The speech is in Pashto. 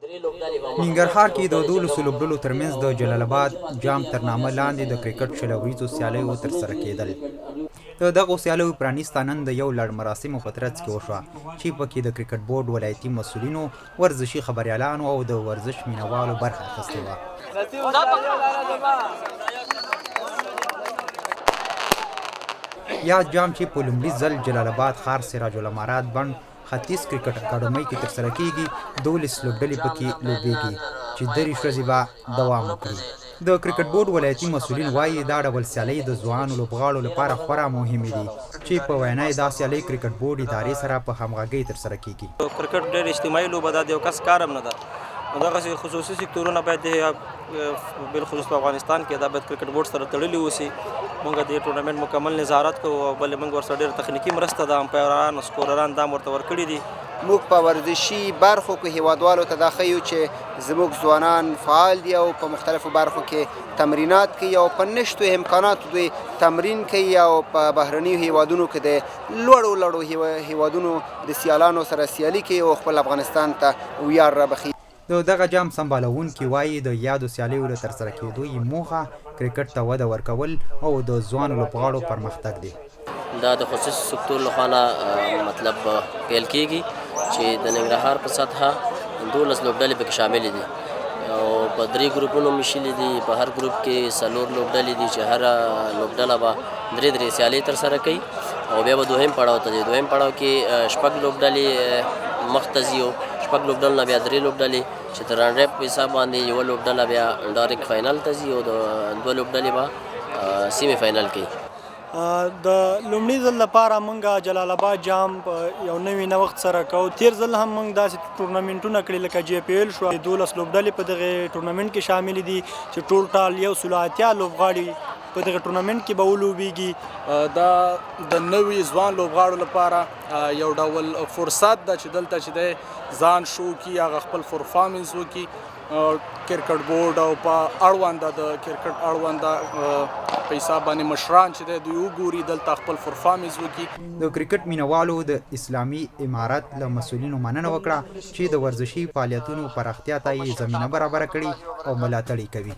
ننګرهار کې د 12 لوبډلو ترمنځ د جلال اباد جام تر نامه لاندې د کرکټ شلوریزو سیالۍ ترسره کېدل. د دغو سیالیو پرانیسته نن د یو لړ مراسمو په ترڅ کې وشوه چې پکې د کرکټ بورډ ولایتي مسؤلینو، ورزشي خبریالانو او د ورزش مینوالو برخه اخیستې وه. یاد جام چې په لومړي ځل جلال اباد ښار سراج الامارات بڼ ختیځ کرکټ اکاډمۍ کې ترسره کیږي. 12 لوبډلې پکې لوبېږي چې 3 ورځې به دوام وکړي. د کرکټ بورډ ولایتي مسؤلین وایي دا ډول سیالۍ د ځوانو لوبغاړو لپاره خورا مهمې دي چې په وینا یې دا سیالۍ کرکټ بورډ ادارې سره په همغږۍ ترسره کیږي. کرکټ ډېر اجتماعي لوبه ده، د یو کس کار هم نه ده. دغسې خصوصي سکتورونه باید بالخصوص په افغانستان کې دا باید کرکټ بورډ سره تړلي اوسي. موږ د ټورنمنټ مکمل نظارت کوو او بلې موږ ورسره ډېره تخنیکي مرسته د امپایران سکورران دا ورته ورکړي دي. موږ په ورزشي برخو کې هیوادوالو ته دا ښیو چې زموږ ځوانان فعال دي او په مختلفو برخو کې تمرینات کوي او په نشتو امکاناتو دوی تمرین کوي او په بهرنیو هیوادونو کې د لوړو هیوادونو د سیالانو سره سیالي کوي او خپل افغانستان ته ویاړ رابخي. د دغه جام سمبالونکي وایي د یادو سیالیو له ترسره کېدو یې موخه کرکټ ته وده ورکول او د ځوانو لوبغاړو پرمختګ دی. دا د خصوصي سکتور لخوا مطلب پیل کیږي چې د ننګرهار په سطحه 12 لوبډلې پکې شاملې دي او په 3 ګروپونو مشلې دي. په هر ګروپ کې 4 لوبډلې دي چې هر لوبډله به 3 سیالۍ ترسره کوي او بیا به دویم پړاو ته ځي. دویم پړاو کې 6 لوبډلې مخ ته ځي او 6 لوبډلو نه بیا 3 لوبډلې چې تر رنډ په حساب باندې یو لوبډله بیا ډایرکټ فائنل ته ځي او د 2 لوبډلې به سیمی فائنل کوي. د لومړي ځل لپاره موږ جلال اباد جام یو نوی نوښت سره کوو. تیر ځل هم موږ داسې ټورنمنټونه کړي لکه جی پی ایل شو. 12 لوبډلې په دغه ټورنمنټ کې شامل دي چې ټوټال 180 لوبغاړي په دغه ټورنمنټ کې به ولوبېږي. دا د نوي ځوان لوبغاړو لپاره یو ډول فرصت ده چې دلته چې دی ځان شو کي، هغه خپل پرفارمنس وکړي. کرکټ بورډ او په اړونده د کرکټ اړونده په حساب باندې مشران چې دی دوی وګوري دلته خپل پرفارمنس وکړي. د کرکټ مینوالو د اسلامي امارت له مسؤلینو مننه وکړه چې د ورزشي فعالیتونو پراختیا ته یې زمینه برابره کړې او ملاتړ یې کوي.